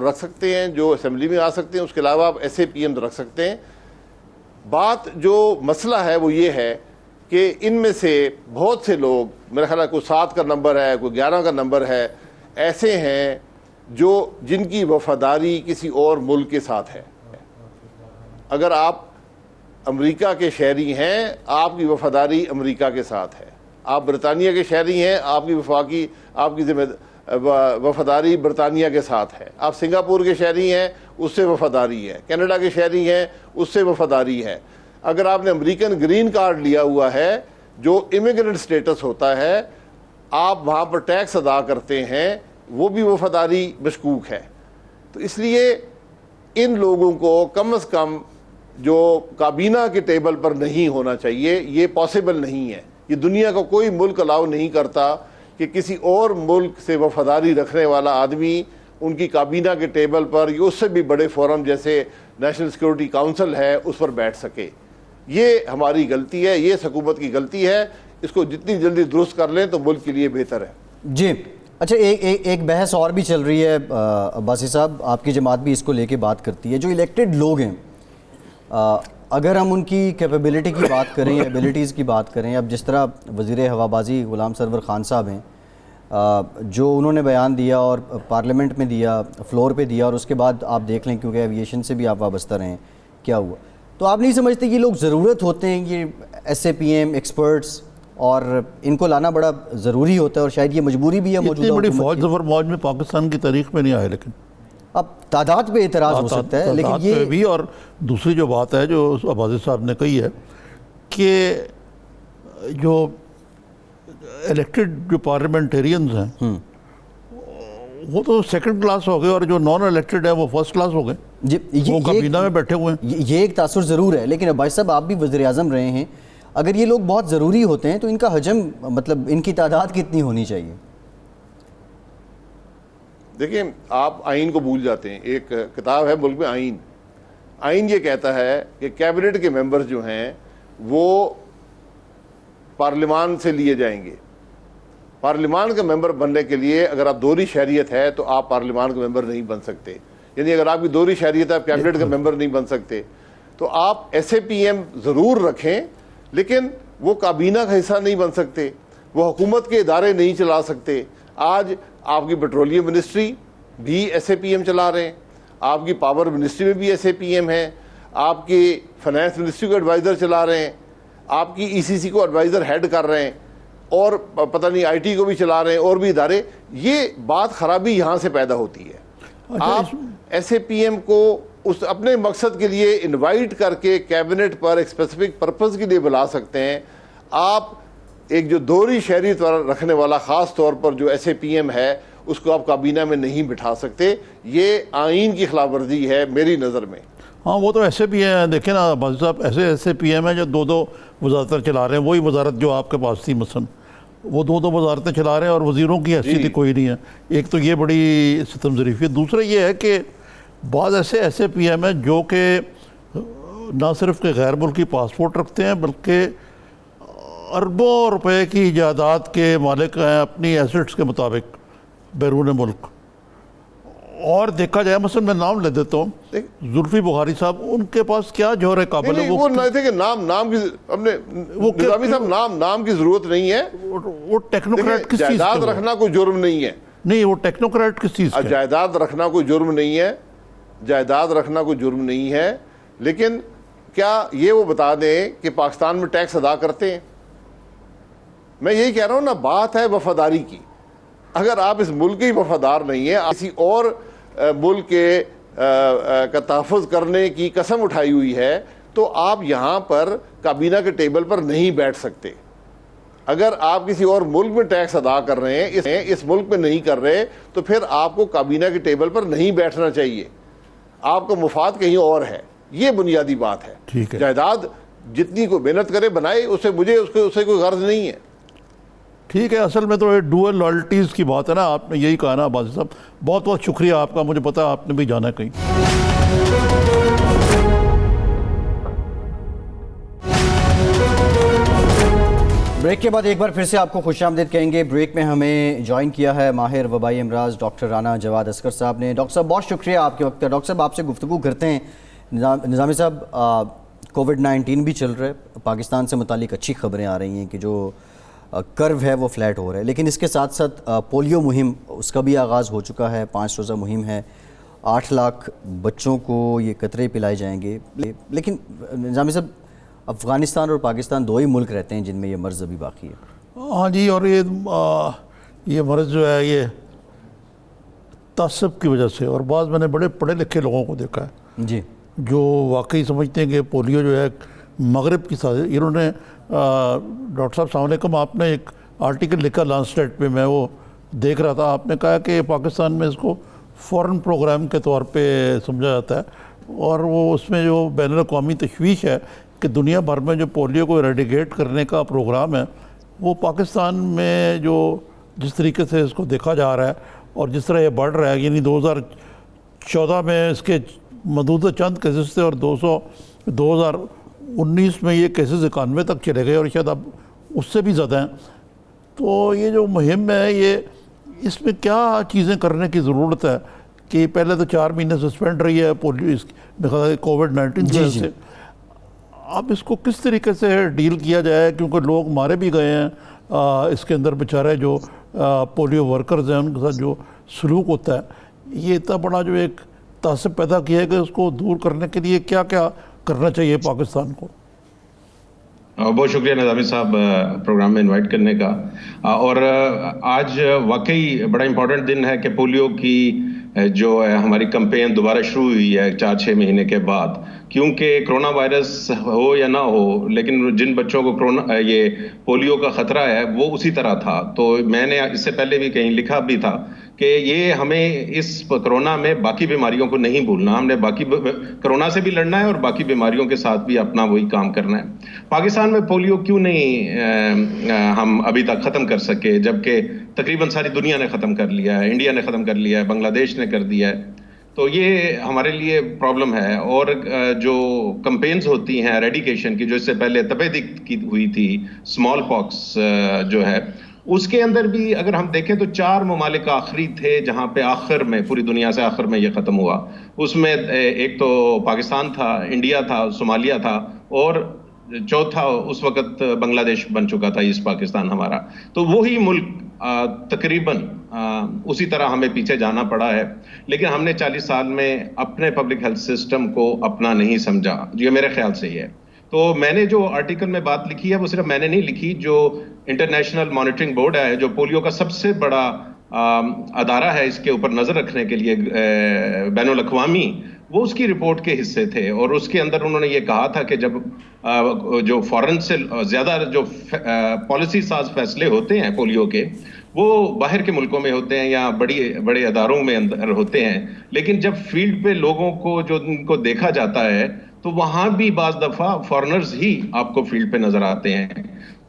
رکھ سکتے ہیں جو اسمبلی میں آ سکتے ہیں، اس کے علاوہ آپ ایسے پی ایمز رکھ سکتے ہیں۔ بات جو مسئلہ ہے وہ یہ ہے کہ ان میں سے بہت سے لوگ، میرا خیال ہے کوئی 7 کا نمبر ہے، کوئی 11 کا نمبر ہے، ایسے ہیں جن کی وفاداری کسی اور ملک کے ساتھ ہے۔ اگر آپ امریکہ کے شہری ہیں، آپ کی وفاداری امریکہ کے ساتھ ہے۔ آپ برطانیہ کے شہری ہیں، آپ کی وفاداری برطانیہ کے ساتھ ہے۔ آپ سنگاپور کے شہری ہیں، اس سے وفاداری ہے۔ کینیڈا کے شہری ہیں، اس سے وفاداری ہے۔ اگر آپ نے امریکن گرین کارڈ لیا ہوا ہے جو امیگرنٹ سٹیٹس ہوتا ہے، آپ وہاں پر ٹیکس ادا کرتے ہیں، وہ بھی وفاداری مشکوک ہے۔ تو اس لیے ان لوگوں کو کم از کم جو کابینہ کے ٹیبل پر نہیں ہونا چاہیے، یہ پاسبل نہیں ہے۔ یہ دنیا کا کوئی ملک الاؤ نہیں کرتا کہ کسی اور ملک سے وفاداری رکھنے والا آدمی ان کی کابینہ کے ٹیبل پر یا اس سے بھی بڑے فورم جیسے نیشنل سیکورٹی کاؤنسل ہے اس پر بیٹھ سکے۔ یہ ہماری غلطی ہے، یہ حکومت کی غلطی ہے۔ اس کو جتنی جلدی درست کر لیں تو ملک کے لیے بہتر ہے۔ جی اچھا، ایک بحث اور بھی چل رہی ہے عباسی صاحب، آپ کی جماعت بھی اس کو لے کے بات کرتی ہے۔ جو الیکٹڈ لوگ ہیں، اگر ہم ان کی کیپیبلٹی کی بات کریں، ایبلٹیز کی بات کریں، اب جس طرح وزیر ہوابازی غلام سرور خان صاحب ہیں، جو انہوں نے بیان دیا اور پارلیمنٹ میں دیا، فلور پہ دیا، اور اس کے بعد آپ دیکھ لیں کیونکہ ایویشن سے بھی آپ وابستہ رہیں کیا ہوا، تو آپ نہیں سمجھتے یہ لوگ ضرورت ہوتے ہیں، یہ S A P M experts, اور ان کو لانا بڑا ضروری ہوتا ہے اور شاید یہ مجبوری بھی ہے موجودہ اتنی بڑی حکومت فوج کی؟ ظفر موج میں پاکستان کی تاریخ میں نہیں آئے، لیکن اب تعداد پہ اعتراض ہو سکتا ہے، لیکن یہ بھی۔ اور دوسری جو بات ہے جو عباسی صاحب نے کہی ہے کہ جو الیکٹڈ جو پارلیمنٹیرینز ہیں وہ تو سیکنڈ کلاس ہو گئے، اور جو نان الیکٹڈ ہے وہ فرسٹ کلاس ہو گئے، وہ کابینہ میں بیٹھے ہوئے ہیں۔ یہ ایک تاثر ضرور ہے، لیکن عباسی صاحب آپ بھی وزیر اعظم رہے ہیں، اگر یہ لوگ بہت ضروری ہوتے ہیں تو ان کا حجم، مطلب ان کی تعداد کتنی ہونی چاہیے؟ دیکھیں آپ آئین کو بھول جاتے ہیں۔ ایک کتاب ہے ملک میں آئین یہ کہتا ہے کہ کیبنٹ کے ممبرز جو ہیں وہ پارلیمان سے لیے جائیں گے۔ پارلیمان کا ممبر بننے کے لیے اگر آپ دوہری شہریت ہے تو آپ پارلیمان کا ممبر نہیں بن سکتے، یعنی اگر آپ کی دوہری شہریت ہے آپ کیبنٹ کا ممبر نہیں بن سکتے۔ تو آپ ایس اے پی ایم ضرور رکھیں، لیکن وہ کابینہ کا حصہ نہیں بن سکتے، وہ حکومت کے ادارے نہیں چلا سکتے۔ آج آپ کی پیٹرولیم منسٹری بھی ایس اے پی ایم چلا رہے ہیں، آپ کی پاور منسٹری میں بھی ایس اے پی ایم ہے، آپ کی فائنانس منسٹری کو ایڈوائزر چلا رہے ہیں، آپ کی ای سی سی کو ایڈوائزر ہیڈ کر رہے ہیں، اور پتہ نہیں آئی ٹی کو بھی چلا رہے ہیں، اور بھی ادارے۔ یہ بات خرابی یہاں سے پیدا ہوتی ہے۔ آپ ایس اے پی ایم کو اس اپنے مقصد کے لیے انوائٹ کر کے کیبنٹ پر ایک اسپیسیفک پرپز کے لیے بلا سکتے ہیں۔ آپ ایک جو دوہری شہریت رکھنے والا خاص طور پر جو ایس اے پی ایم ہے اس کو آپ کابینہ میں نہیں بٹھا سکتے۔ یہ آئین کی خلاف ورزی ہے میری نظر میں۔ ہاں وہ تو ایسے بھی ہیں، دیکھیں نا بازی صاحب، ایسے پی ایم ہیں جو دو وزارتیں چلا رہے ہیں، وہی وزارت جو آپ کے پاس تھی مثلا، وہ دو وزارتیں چلا رہے ہیں اور وزیروں کی حیثیت کوئی نہیں ہے. ایک تو یہ بڑی ستم ظریفی ہے. دوسرا یہ ہے کہ بعض ایسے پی ایم ہیں جو کہ نہ صرف کہ غیر ملکی پاسپورٹ رکھتے ہیں بلکہ اربوں روپے کی جائیداد کے مالک ہیں اپنی ایسٹس کے مطابق بیرون ملک. اور دیکھا جائے مثلا میں نام لے دیتا ہوں، زلفی بخاری صاحب، ان کے پاس کیا جوہر قابل ہے. وہ نہیں تھے کہ نام کی اپنے نظامی صاحب نام کی ضرورت نہیں ہے. وہ ٹیکنوکریٹ کس چیز جائیداد رکھنا کوئی جرم نہیں ہے. نہیں، وہ ٹیکنوکریٹ کس چیز کا؟ جائیداد رکھنا کوئی جرم نہیں ہے، جائیداد رکھنا کوئی جرم نہیں ہے. لیکن کیا یہ وہ بتا دیں کہ پاکستان میں ٹیکس ادا کرتے ہیں؟ میں یہی کہہ رہا ہوں نا، بات ہے وفاداری کی. اگر آپ اس ملک کے وفادار نہیں ہیں، کسی اور ملک کے کا تحفظ کرنے کی قسم اٹھائی ہوئی ہے، تو آپ یہاں پر کابینہ کے ٹیبل پر نہیں بیٹھ سکتے. اگر آپ کسی اور ملک میں ٹیکس ادا کر رہے ہیں، اس ملک میں نہیں کر رہے، تو پھر آپ کو کابینہ کے ٹیبل پر نہیں بیٹھنا چاہیے. آپ کا مفاد کہیں اور ہے. یہ بنیادی بات ہے. جائیداد جتنی کو محنت کرے بنائے، اسے کوئی غرض نہیں ہے. ٹھیک ہے. اصل میں تو یہ ڈوئل لائلٹیز کی بات ہے نا. آپ نے یہی کہا نا بازی صاحب. بہت بہت شکریہ آپ کا. مجھے پتا آپ نے بھی جانا کہیں. بریک کے بعد ایک بار پھر سے آپ کو خوش آمدید کہیں گے. بریک میں ہمیں جوائن کیا ہے ماہر وبائی امراض ڈاکٹر رانا جواد اصغر صاحب نے. ڈاکٹر صاحب بہت شکریہ آپ کے وقت کا. ڈاکٹر صاحب آپ سے گفتگو کرتے ہیں. نظامی صاحب، کووڈ-19 بھی چل رہا ہے. پاکستان سے متعلق اچھی خبریں آ رہی ہیں کہ جو کرو ہے وہ فلیٹ ہو رہا ہے، لیکن اس کے ساتھ ساتھ پولیو مہم اس کا بھی آغاز ہو چکا ہے. 5 روزہ مہم ہے. 8 لاکھ بچوں کو یہ قطرے پلائے جائیں گے. لیکن نظامی صاحب، افغانستان اور پاکستان دو ہی ملک رہتے ہیں جن میں یہ مرض ابھی باقی ہے. ہاں جی. اور یہ مرض جو ہے یہ تعصب کی وجہ سے، اور بعض میں نے بڑے پڑھے لکھے لوگوں کو دیکھا ہے جی جو واقعی سمجھتے ہیں کہ پولیو جو ہے مغرب کی سازش. انہوں نے ڈاکٹر صاحب السلام علیکم، آپ نے ایک آرٹیکل لکھا لانسیٹ پہ، میں وہ دیکھ رہا تھا. آپ نے کہا کہ پاکستان میں اس کو فورن پروگرام کے طور پہ سمجھا جاتا ہے، اور وہ اس میں جو بین الاقوامی تشویش ہے کہ دنیا بھر میں جو پولیو کو ایریڈیکیٹ کرنے کا پروگرام ہے، وہ پاکستان میں جو جس طریقے سے اس کو دیکھا جا رہا ہے اور جس طرح یہ بڑھ رہا ہے، یعنی 2014 میں اس کے محدود چند کیسز تھے، اور 2019 میں یہ کیسز 91 تک چلے گئے، اور شاید اب اس سے بھی زیادہ ہیں. تو یہ جو مہم ہے، یہ اس میں کیا چیزیں کرنے کی ضرورت ہے کہ پہلے تو 4 مہینے سسپینڈ رہی ہے پولیو کووڈ-19 کی وجہ سے. اب اس کو کس طریقے سے ڈیل کیا جائے، کیونکہ لوگ مارے بھی گئے ہیں اس کے اندر. بیچارے جو پولیو ورکرز ہیں ان کے ساتھ جو سلوک ہوتا ہے، یہ اتنا بڑا جو ایک تعصب پیدا کیا ہے کہ اس کو دور کرنے کے لیے کیا کیا کرنا چاہیے پاکستان کو. بہت شکریہ نظامی صاحب پروگرام میں انوائٹ کرنے کا. اور آج واقعی بڑا امپورٹنٹ دن ہے کہ پولیو کی جو ہماری کمپین دوبارہ شروع ہوئی ہے 4-6 مہینے کے بعد. کیونکہ کرونا وائرس ہو یا نہ ہو، لیکن جن بچوں کو یہ پولیو کا خطرہ ہے وہ اسی طرح تھا. تو میں نے اس سے پہلے بھی کہیں لکھا بھی تھا کہ یہ ہمیں اس کرونا میں باقی بیماریوں کو نہیں بھولنا. ہم نے باقی کرونا سے بھی لڑنا ہے اور باقی بیماریوں کے ساتھ بھی اپنا وہی کام کرنا ہے. پاکستان میں پولیو کیوں نہیں ہم ابھی تک ختم کر سکے، جبکہ تقریباً ساری دنیا نے ختم کر لیا ہے، انڈیا نے ختم کر لیا ہے، بنگلہ دیش نے کر دیا ہے. تو یہ ہمارے لیے پرابلم ہے. اور جو کمپینز ہوتی ہیں ایریڈیکیشن کی، جو اس سے پہلے تپیدق کی ہوئی تھی، اسمال پاکس جو ہے، اس کے اندر بھی اگر ہم دیکھیں تو 4 ممالک آخری تھے جہاں پہ آخر میں پوری دنیا سے آخر میں یہ ختم ہوا. اس میں ایک تو پاکستان تھا، انڈیا تھا، صومالیہ تھا، اور چوتھا اس وقت بنگلہ دیش بن چکا تھا ایسٹ پاکستان ہمارا. تو وہی ملک تقریباً اسی طرح ہمیں پیچھے جانا پڑا ہے. لیکن ہم نے 40 سال میں اپنے پبلک ہیلتھ سسٹم کو اپنا نہیں سمجھا. یہ میرے خیال سے یہ ہے. تو میں نے جو آرٹیکل میں بات لکھی ہے وہ صرف میں نے نہیں لکھی، جو انٹرنیشنل مانیٹرنگ بورڈ ہے، جو پولیو کا سب سے بڑا ادارہ ہے اس کے اوپر نظر رکھنے کے لیے بین الاقوامی، وہ اس کی رپورٹ کے حصے تھے. اور اس کے اندر انہوں نے یہ کہا تھا کہ جب جو فورن سے زیادہ جو پالیسی ساز فیصلے ہوتے ہیں پولیو کے، وہ باہر کے ملکوں میں ہوتے ہیں یا بڑے اداروں میں اندر ہوتے ہیں، لیکن جب فیلڈ پہ لوگوں کو جو ان کو دیکھا جاتا ہے تو وہاں بھی بعض دفعہ فارنرز ہی آپ کو فیلڈ پہ نظر آتے ہیں.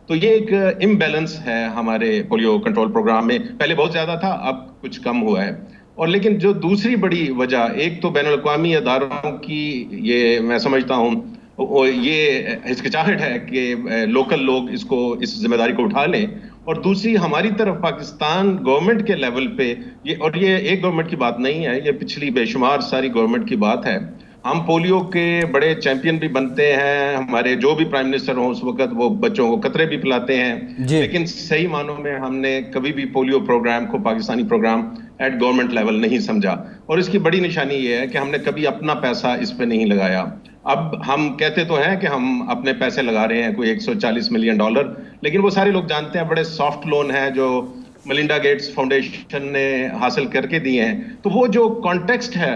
تو یہ ایک امبیلنس ہے ہمارے پولیو کنٹرول پروگرام میں. پہلے بہت زیادہ تھا، اب کچھ کم ہوا ہے. اور لیکن جو دوسری بڑی وجہ، ایک تو بین الاقوامی اداروں کی یہ میں سمجھتا ہوں یہ ہچکچاہٹ ہے کہ لوکل لوگ اس ذمہ داری کو اٹھا لیں، اور دوسری ہماری طرف پاکستان گورنمنٹ کے لیول پہ یہ ایک گورنمنٹ کی بات نہیں ہے، یہ پچھلی بے شمار ساری گورنمنٹ کی بات ہے. ہم پولیو کے بڑے چیمپئن بھی بنتے ہیں، ہمارے جو بھی پرائم منسٹر ہوں اس وقت وہ بچوں کو قطرے بھی پلاتے ہیں، لیکن صحیح معنوں میں ہم نے کبھی بھی پولیو پروگرام کو Pakistani program at government level نہیں سمجھا. اور اس کی بڑی نشانی یہ ہے کہ ہم نے کبھی اپنا پیسہ اس پہ نہیں لگایا. اب ہم کہتے تو ہیں کہ ہم اپنے پیسے لگا رہے ہیں کوئی $140 ملین، لیکن وہ سارے لوگ جانتے ہیں بڑے سافٹ لون ہیں جو ملنڈا گیٹس فاؤنڈیشن نے حاصل کر کے دیے ہیں. تو وہ جو کانٹیکسٹ ہے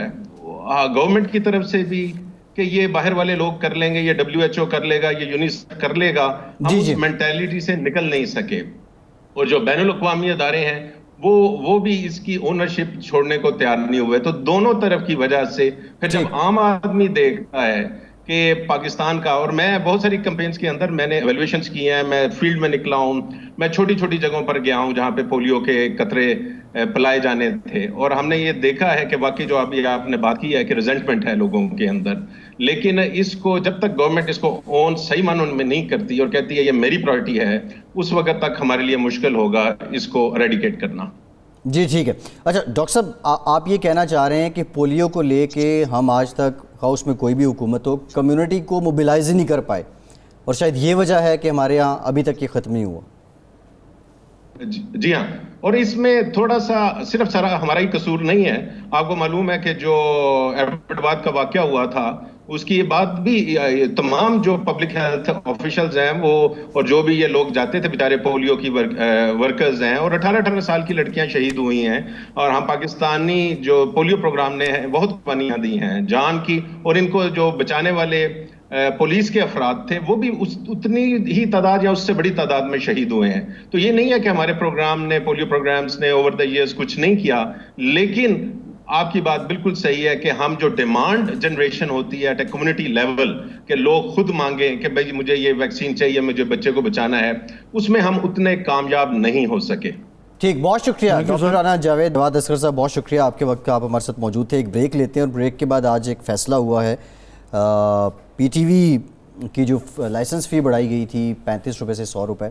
گورنمنٹ کی طرف سے بھی کہ یہ باہر والے لوگ کر لیں گے، یہ WHO کر لے گا، یہ یونیسیف کر لے گا، ہم اس مینٹیلٹی سے نکل نہیں سکے. اور جو بین الاقوامی ادارے ہیں وہ بھی اس کی اونرشپ چھوڑنے کو تیار نہیں ہوئے. تو دونوں طرف کی وجہ سے پھر جب عام آدمی دیکھتا ہے کہ پاکستان کا، اور میں بہت ساری کمپینز کے اندر میں نے ایویلویشنز کی ہیں، میں فیلڈ میں نکلا ہوں، میں چھوٹی چھوٹی جگہوں پر گیا ہوں جہاں پہ پولیو کے قطرے پلائے جانے تھے، اور ہم نے یہ دیکھا ہے کہ واقعی جو آپ نے بات کی ہے کہ ریزنٹمنٹ ہے لوگوں کے اندر. لیکن اس کو جب تک گورنمنٹ اس کو اون صحیح معنوں میں نہیں کرتی اور کہتی ہے یہ میری پرائرٹی ہے، اس وقت تک ہمارے لیے مشکل ہوگا اس کو اریڈیکیٹ کرنا. جی ٹھیک ہے. اچھا ڈاکٹر صاحب، آپ یہ کہنا چاہ رہے ہیں کہ پولیو کو لے کے ہم آج تک ہاؤس میں کوئی بھی حکومت ہو کمیونٹی کو موبیلائز نہیں کر پائے، اور شاید یہ وجہ ہے کہ ہمارے ہاں ابھی تک یہ ختم نہیں ہوا. جی ہاں، اور اس میں تھوڑا سا صرف ہمارا ہی قصور نہیں ہے. آپ کو معلوم ہے کہ جو ایبٹ آباد کا واقعہ ہوا تھا اس کی بات بھی تمام جو پبلک ہیلتھ آفیشلز ہیں وہ، اور جو بھی یہ لوگ جاتے تھے بیچارے پولیو کی ورکرز ہیں، اور 18 سال کی لڑکیاں شہید ہوئی ہیں، اور ہم پاکستانی جو پولیو پروگرام نے بہت قربانیاں دی ہیں جان کی، اور ان کو جو بچانے والے پولیس کے افراد تھے وہ بھی اتنی ہی تعداد یا اس سے بڑی تعداد میں شہید ہوئے ہیں. تو یہ نہیں ہے کہ ہمارے پروگرام نے، پولیو پروگرامز نے اوور دی ایئرز کچھ نہیں کیا، لیکن آپ کی بات بالکل صحیح ہے کہ ہم جو ڈیمانڈ جنریشن ہوتی ہے ایٹ اے کمیونٹی لیول کہ لوگ خود مانگیں کہ بھائی مجھے یہ ویکسین چاہیے، مجھے بچے کو بچانا ہے، اس میں ہم اتنے کامیاب نہیں ہو سکے. ٹھیک، بہت شکریہ ڈاکٹر رانا جاوید جواد اصغر صاحب، بہت شکریہ آپ کے وقت کا، آپ ہمارے ساتھ موجود تھے. ایک بریک لیتے ہیں، اور بریک کے بعد آج ایک فیصلہ ہوا ہے. PTV کی جو لائسنس فی بڑھائی گئی تھی 35 روپے سے 100 روپے،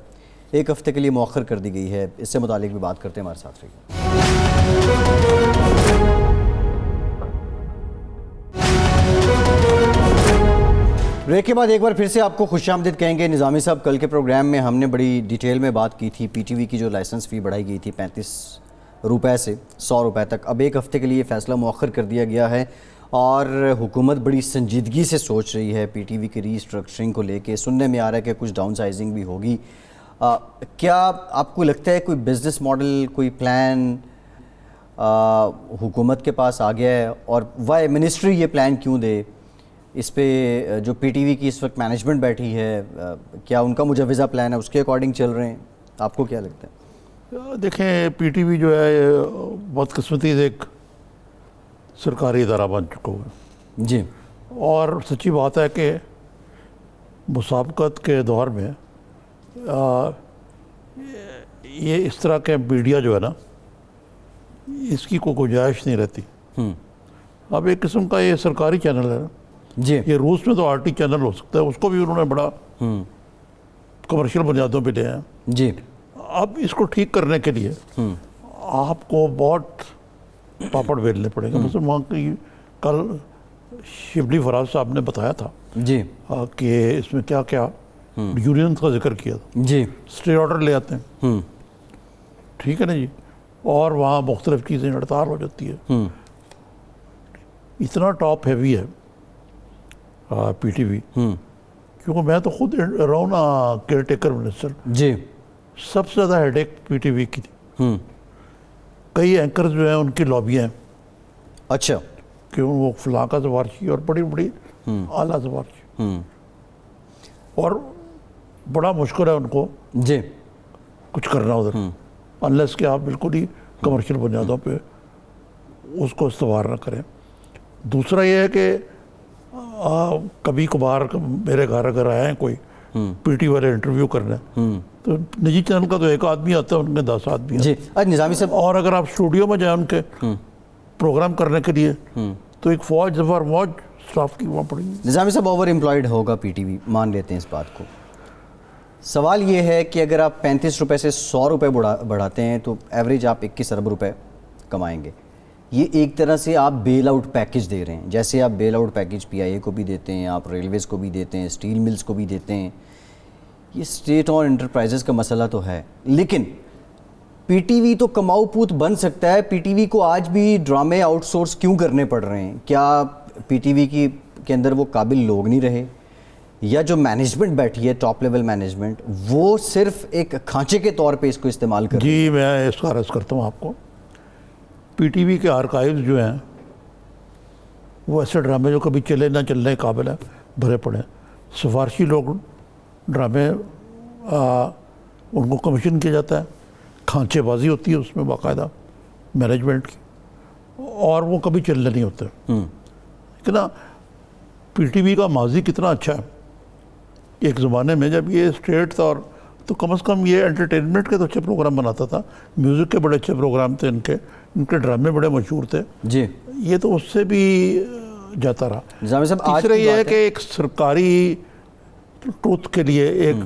ایک ہفتے کے لیے مؤخر کر دی گئی ہے. اس سے متعلق بھی بات کرتے ہیں، ہمارے ساتھ رہیے. بریک کے بعد ایک بار پھر سے آپ کو خوش آمدید کہیں گے. نظامی صاحب، کل کے پروگرام میں ہم نے بڑی ڈیٹیل میں بات کی تھی PTV کی جو لائسنس فی بڑھائی گئی تھی 35 روپے سے 100 روپے تک. اب ایک ہفتے کے لیے فیصلہ مؤخر کر دیا گیا ہے، اور حکومت بڑی سنجیدگی سے سوچ رہی ہے PTV کی ری اسٹرکچرنگ کو لے کے. سننے میں آ رہا ہے کہ کچھ ڈاؤن سائزنگ بھی ہوگی. کیا آپ کو لگتا ہے کوئی بزنس ماڈل، کوئی پلان حکومت کے پاس آ گیا ہے؟ اور وائی منسٹری یہ پلان کیوں دے؟ اس پہ جو PTV کی اس وقت مینجمنٹ بیٹھی ہے، کیا ان کا مجوزہ پلان ہے، اس کے اکارڈنگ چل رہے ہیں؟ آپ کو کیا لگتا ہے؟ دیکھیں PTV جو ہے بدقسمتی سے ایک سرکاری ادارہ بن چکا ہوا ہے. جی، اور سچی بات ہے کہ مسابقت کے دور میں یہ اس طرح کے میڈیا جو ہے نا، اس کی کوئی گنجائش نہیں رہتی. اب ایک قسم کا یہ سرکاری چینل ہے نا، جی، یہ روس میں تو RT چینل ہو سکتا ہے، اس کو بھی انہوں نے بڑا کمرشل بنیادوں پہ لیا ہے. جی، اب اس کو ٹھیک کرنے کے لیے آپ کو بہت پاپڑ بیلنے پڑے گا. مثلا وہاں کی کل شبلی فراز صاحب نے بتایا تھا جی کہ اس میں کیا کیا یونینز کا ذکر کیا تھا. جی، اسٹے آرڈر لے آتے ہیں، ٹھیک ہے نا جی، اور وہاں مختلف چیزیں ہڑتال ہو جاتی ہے. اتنا ٹاپ ہیوی ہے PTV، کیونکہ میں تو خود رہا ہوں نا کیئر ٹیکر منسٹر. جی، سب سے زیادہ ہیڈ ایک PTV کی تھی. کئی اینکرز جو ہیں ان کی لابیاں ہیں. اچھا، کہ وہ فلاں کا سفارشی اور بڑی بڑی اعلیٰ سفارشی، اور بڑا مشکل ہے ان کو جی، کچھ کرنا ادھر. انلیس کہ آپ بالکل ہی کمرشل بنیادوں پہ اس کو استوار نہ کریں. دوسرا یہ ہے کہ کبھی کبھار میرے گھر اگر آئے ہیں کوئی پی ٹی والے انٹرویو کرنا تو نجی چینل کا تو ایک آدمی آتا ہے, ان کے 10 آدمی جی نظامی صاحب, اور اگر آپ اسٹوڈیو میں جائیں ان کے پروگرام کرنے کے لیے تو ایک فوج اسٹاف کی وہاں پڑی. نظامی صاحب اوور امپلائڈ ہوگا پی ٹی وی, مان لیتے ہیں اس بات کو. سوال یہ ہے کہ اگر آپ 35 روپے سے 100 روپے بڑھاتے ہیں تو ایوریج آپ 21 ارب روپے کمائیں گے. یہ ایک طرح سے آپ بیل آؤٹ پیکج دے رہے ہیں, جیسے آپ بیل آؤٹ پیکج پی آئی اے کو بھی دیتے ہیں, آپ ریلویز کو بھی دیتے ہیں, اسٹیل ملز کو بھی دیتے ہیں. یہ اسٹیٹ اور انٹرپرائزز کا مسئلہ تو ہے, لیکن پی ٹی وی تو کماؤ پوت بن سکتا ہے. پی ٹی وی کو آج بھی ڈرامے آؤٹ سورس کیوں کرنے پڑ رہے ہیں؟ کیا پی ٹی وی کے اندر وہ قابل لوگ نہیں رہے, یا جو مینجمنٹ بیٹھی ہے ٹاپ لیول مینجمنٹ وہ صرف ایک کھانچے کے طور پہ اس کو استعمال کر رہی ہے؟ جی میں اس کا عرض کرتا ہوں آپ کو. پی ٹی وی کے آرکائیوز جو ہیں وہ ایسے ڈرامے جو کبھی چلے نہ چلنے قابل ہیں بھرے پڑے ہیں. سفارشی لوگ ڈرامے ان کو کمیشن کیا جاتا ہے, کھانچے بازی ہوتی ہے اس میں باقاعدہ مینجمنٹ کی, اور وہ کبھی چلنے نہیں ہوتے. کتنا پی ٹی وی کا ماضی کتنا اچھا ہے. ایک زمانے میں جب یہ اسٹیٹ تھا, اور تو کم از کم یہ انٹرٹینمنٹ کے تو اچھے پروگرام بناتا تھا, میوزک کے بڑے اچھے پروگرام تھے, ان کے ڈرامے بڑے مشہور تھے. جی یہ تو اس سے بھی جاتا رہا. نظامی صاحب آج تیسرا یہ ہے کہ ایک سرکاری ٹروتھ کے لیے ایک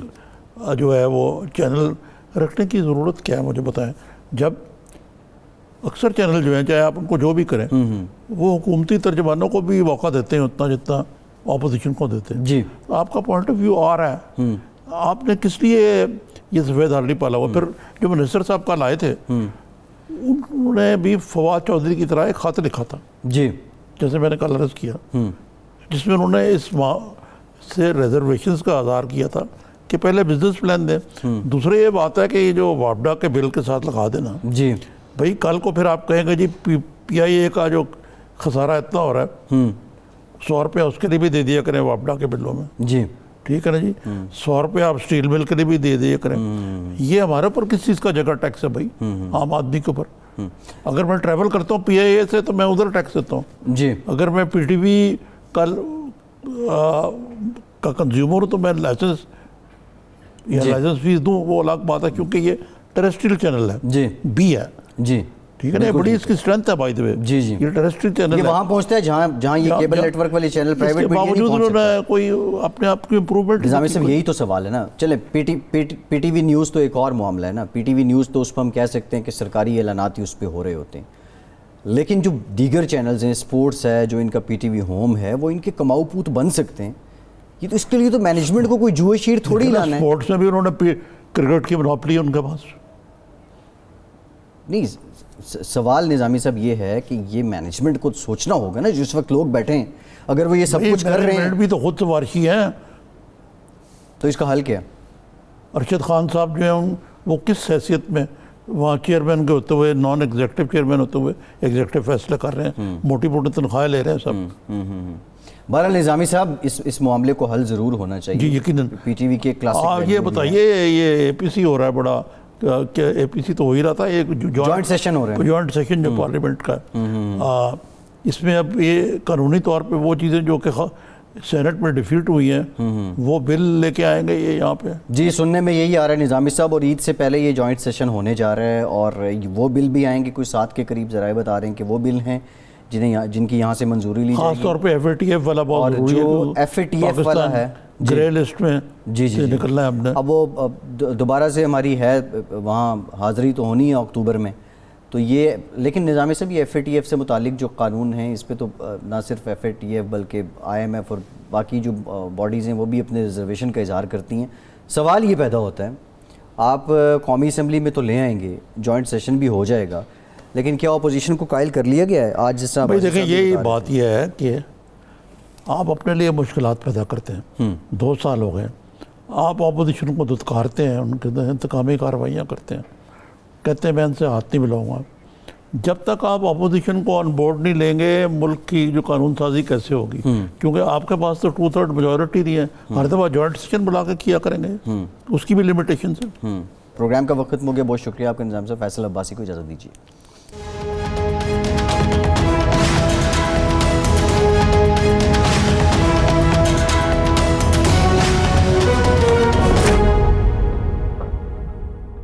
جو ہے وہ چینل رکھنے کی ضرورت کیا ہے, مجھے بتائیں. جب اکثر چینل جو ہیں چاہے آپ ان کو جو بھی کریں وہ حکومتی ترجمانوں کو بھی موقع دیتے ہیں اتنا جتنا اپوزیشن کو دیتے ہیں. جی آپ کا پوائنٹ آف ویو آ رہا ہے, آپ نے کس لیے یہ سفید ہار نہیں پالا ہوا. پھر جو منسٹر صاحب کل آئے تھے انہوں نے بھی فواد چودھری کی طرح ایک خط لکھا تھا, جی جیسے میں نے کل عرض کیا, جس میں انہوں نے اس سے ریزرویشنز کا اظہار کیا تھا کہ پہلے بزنس پلان دیں. دوسرے یہ بات ہے کہ یہ جو واپڈا کے بل کے ساتھ لگا دینا, جی بھائی کل کو پھر آپ کہیں گے جی پی آئی اے کا جو خسارہ اتنا ہو رہا ہے 100 روپیہ اس کے لیے بھی دے دیا کریں واپڈا کے بلوں میں, جی ٹھیک ہے نا جی, 100 روپیہ آپ اسٹیل مل کے لیے بھی دے دیا کریں. یہ ہمارے اوپر کس چیز کا جگہ ٹیکس ہے بھائی, عام آدمی کے اوپر. اگر میں ٹریول کرتا ہوں پی آئی اے سے تو میں ادھر ٹیکس دیتا ہوں. جی اگر میں پی ٹی وی کا کنزیومر ہوں تو میں لائسنس یا لائسنس فیس دوں, وہ الگ بات ہے, کیونکہ یہ ٹیریسٹریل چینل ہے, جی بی ہے, جی ٹھیک ہے نا. بڑی اس کی اسٹرینتھ ہے بائی دا وے. جی جی یہ ٹیریسٹریل چینل یہ ہے, وہاں پہنچتا ہے جہاں یہ کیبل نیٹ ورک والے چینل اس کے پرائیویٹ باوجود انہوں نے کوئی اپنے آپ کی امپروومنٹ. نظامی صاحب یہی تو سوال ہے نا. چلیں پی ٹی وی نیوز تو ایک اور معاملہ ہے نا. پی ٹی وی نیوز تو اس پہ ہم کہہ سکتے ہیں کہ سرکاری اعلانات ہی اس پہ ہو رہے ہوتے ہیں, لیکن جو دیگر چینلز ہیں, اسپورٹس ہے, جو ان کا پی ٹی وی ہوم ہے, وہ ان کے کماؤ پوت بن سکتے ہیں. یہ تو اس کے لیے تو مینجمنٹ کو کوئی جوئے شیر تھوڑی لانا ہے. اسپورٹس میں بھی انہوں نے کرکٹ کی منوپلی ان کے پاس. نہیں, سوال نظامی صاحب یہ ہے کہ یہ مینجمنٹ کو سوچنا ہوگا نا, جس وقت لوگ بیٹھے ہیں, اگر وہ یہ سب کچھ کر رہے ہیں بھی تو خود سفارشی ہیں, تو اس کا حل کیا؟ ارشد خان صاحب جو ہیں وہ کس حیثیت میں وہاں چیئرمین کے ہوتے ہوئے, نان ایگزیکٹو چیئرمین ہوتے ہوئے ایگزیکٹو فیصلے کر رہے ہیں, موٹی موٹی تنخواہیں لے رہے ہیں سب. بہرحال نظامی صاحب اس معاملے کو حل ضرور ہونا چاہیے. جی یقیناً. پی ٹی وی کے کلاسک یہ بتائیے یہ اے پی سی ہو رہا ہے بڑا, کہ اے پی سی تو ہو ہی رہا تھا, ایک جوائنٹ سیشن ہو رہا ہے, جوائنٹ سیشن جو پارلیمنٹ کا, اس میں اب یہ قانونی طور پہ وہ چیزیں جو کہ سینٹ میں ڈیفیٹ ہوئی ہیں وہ بل لے کے آئیں گے یہ یہاں پہ. جی سننے میں یہی آ رہا ہے نظامی صاحب, اور عید سے پہلے یہ جوائنٹ سیشن ہونے جا رہا ہے, اور وہ بل بھی آئیں گے, کوئی 7 کے قریب ذرائع بتا رہے ہیں کہ وہ بل ہیں جن کی یہاں سے منظوری لی جائے گی. خاص طور پہ ایف اے ٹی ایف والا بہت ضروری ہے, جو ایف اے ٹی ایف والا ہے گرے لسٹ میں جی نکلنا ہے ہم نے. اب وہ دوبارہ سے ہماری ہے وہاں حاضری تو ہونی ہے اکتوبر میں, تو یہ لیکن نظامی صاحب یہ ایف اے ٹی ایف سے متعلق جو قانون ہیں اس پہ تو نہ صرف ایف اے ٹی ایف بلکہ آئی ایم ایف اور باقی جو باڈیز ہیں وہ بھی اپنے ریزرویشن کا اظہار کرتی ہیں. سوال یہ پیدا ہوتا ہے, آپ قومی اسمبلی میں تو لے آئیں گے, جوائنٹ سیشن بھی ہو جائے گا, لیکن کیا اپوزیشن کو قائل کر لیا گیا ہے آج جس طرح؟ بھائی دیکھیں یہی بات یہ ہے کہ آپ اپنے لیے مشکلات پیدا کرتے ہیں. 2 سال ہو گئے, آپ اپوزیشن کو دھتکارتے ہیں, ان کے انتقامی کارروائیاں کرتے ہیں, کہتے ہیں میں ان سے ہاتھ نہیں ملاؤں گا. جب تک آپ اپوزیشن کو آن بورڈ نہیں لیں گے ملک کی جو قانون سازی کیسے ہوگی؟ کیونکہ آپ کے پاس تو 2/3 میجورٹی نہیں ہے. ہر دفعہ جوائنٹ سیشن بلا کے کیا کریں گے, اس کی بھی لمیٹیشنز ہیں. پروگرام کا وقت ختم ہو گیا. بہت شکریہ آپ کا. نظام صاحب، فیصل عباسی کو اجازت دیجیے.